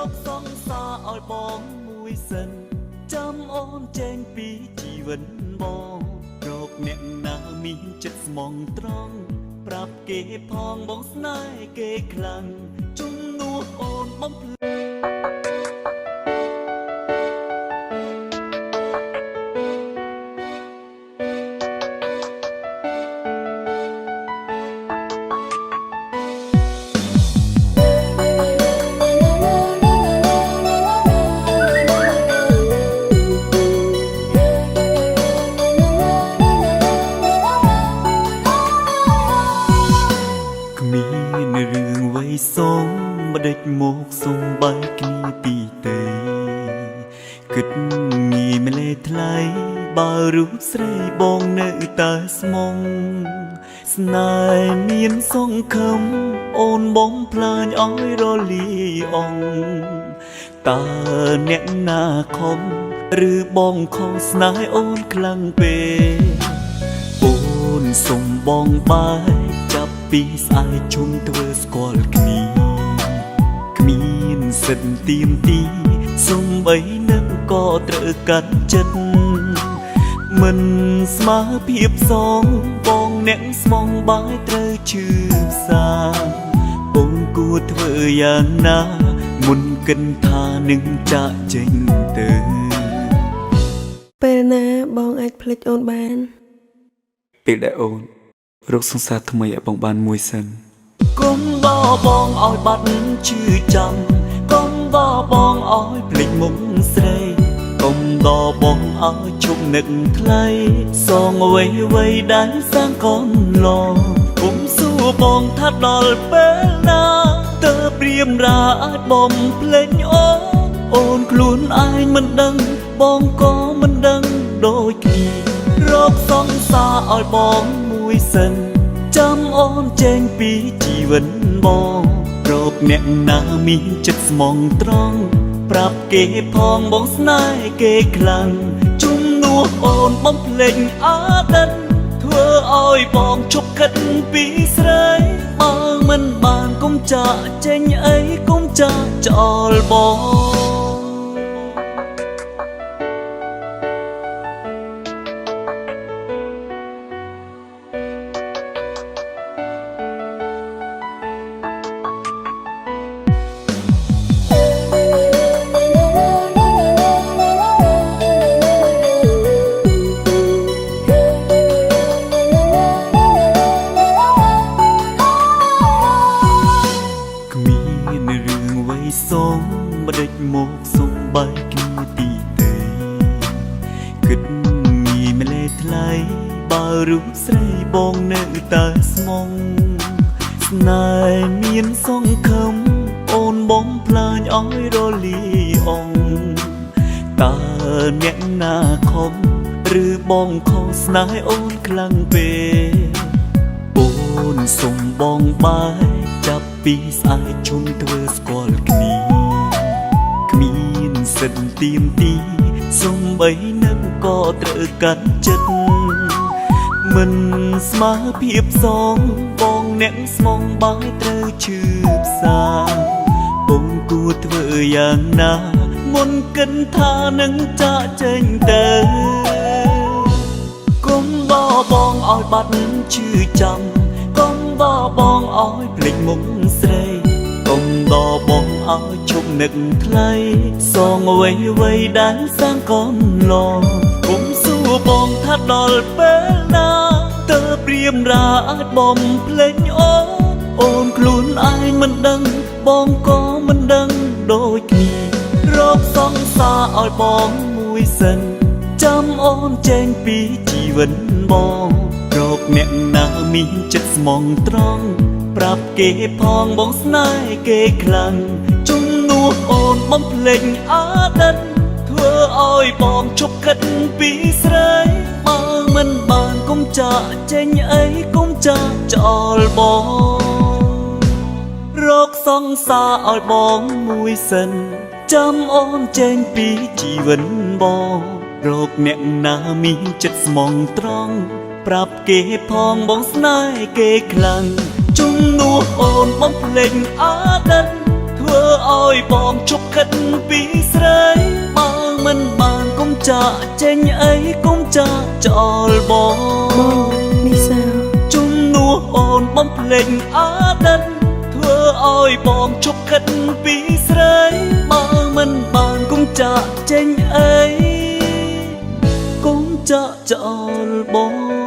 កសង្សារឲ្យបងមួយសិនចាំអូនចេញពីជីវិតបងរកអ្នកណាមានចិត្តស្មងត្រង់ប្រាប់គេផងបងស្នេហ៍គេខ្លាំងជំនួសអូនបំភ្លេចសូមបដិចមកសូមបាយគ្នាទីទេគិតងាយម្លេះថ្លៃបើរូបស្រីបងនៅតែស្មងស្នេហ៍មានសង្ឃឹមអូនបងផ្លាញឲ្យរលាយអងតើអ្នកណាខំឬបងខុសស្នេហ៍អូនខ្លាំងពេកអូនសុំបងបាយចាប់ពីស្អែកជុំធ្វើស្គាល់គ្នាគ្មានសិទ្ធទៀមទីសំបីនឹងក៏ត្រូវកាត់ចិត្តមិនស្មើភាពសងបងអ្នកស្មងបាយត្រូវឈឺផ្សាបងគួរធ្វើយ៉ាងណាមុនគិនថានឹងចាក់ចេញទៅពេលណាបងអាចភ្លេចអូនបានពេលដែលអូនរកសង្សារថ្មីឲ្យបងបានមួយសិនកុំបោបងឲ្យបាត់ឈឺចាំកុំបោបងឲ្យភ្លេចមុខស្រីកុំបោបងឲ្យជប់នឹកថ្លៃសងអ្វីដែលសាងកូនឡងកុំសួរបងថាដល់ពេលណាតើព្រាមរាអាចបំភ្លេចអូនខ្លួនឯងមិនដឹងបងក៏មិនដឹងដូចគ្នារកសង្សារឲ្យបងមួយសិនចាំអូនចេញពីជីវិតបងរកអ្នកណាមានចិត្តស្មងត្រង់ប្រាប់គេផងបងស្នេហ៍គេខ្លាំងជំនួសអូនបំភ្លេចអតីតធ្វើឲ្យបងឈប់គិតពីស្រីបើមិនបានកុំចាក់ចេញអីកុំចាក់ចោលបងសូមបដិចមកសូមបាយគ្នាទីទេគិតងាយម្លេះថ្លៃបើរូបស្រីបងនៅតែស្មងស្នេហ៍មានសង្ឃឹមអូនបងផ្លាញឲ្យរលាយអងតើអ្នកណាខំឬបងខុសស្នេហ៍អូនខ្លាំងពេកអូនសុំបងបាយចាប់ពីស្អែកជុំធ្វើស្គាល់គ្នាគ្មានសិទ្ធទៀមទីសំបីនឹងក៏ត្រូវកាត់ចិត្តមិនស្មើភាពសងបងអ្នកស្មងបាយត្រូវឈឺផ្សាបងគួរធ្វើយ៉ាងណាមុនគិនថានឹងចាក់ចេញទៅកុំបោបងឲ្យបាត់ឈឺចាំកុំបោបងឲ្យភ្លេចមុខស្រីកុំបោបងឲ្យឈប់នឹកថ្លៃសងអ្វីដែលសាងកូនឡងកុំសួរបងថាដល់ពេលណាតើព្រាមរាអាចបំភ្លេចអូនខ្លួនឯងមិនដឹងបងក៏មិនដឹងដូចគ្នារកសង្សារឲ្យបងមួយសិនចាំអូនចេញពីជីវិតបងរកអ្នកណាមានចិត្តស្មងត្រង់ប្រាប់គេផងបងស្នេហ៍គេខ្លាំងជំនួសអូនបំភ្លេចអតីតធ្វើឲ្យបងឈប់គិតពីស្រីបើមិនបានកុំចាក់ចេញអីកុំចាក់ចោលបងរកសង្សារឲ្យបងមួយសិនចាំអូនចេញពីជីវិតបងរកអ្នកណាមានចិត្តស្មងត្រង់ប្រាប់គេផងបងស្នេហ៍គេខ្លាំងជំនួសអូនបំភ្លេចអតីតធ្វើ ធ្វើឲ្យបងជប់ខិតពីស្រីបើមិនបានកុំចាក់ចេញអីកុំចាក់ចោលបង បងនេះសើ ជំនួសអូនបំភ្លេចអតីតធ្វើឲ្យបងជប់ខិតពីស្រីបើមិនបានកុំចាក់ចេញអីកុំចាក់ចោលបង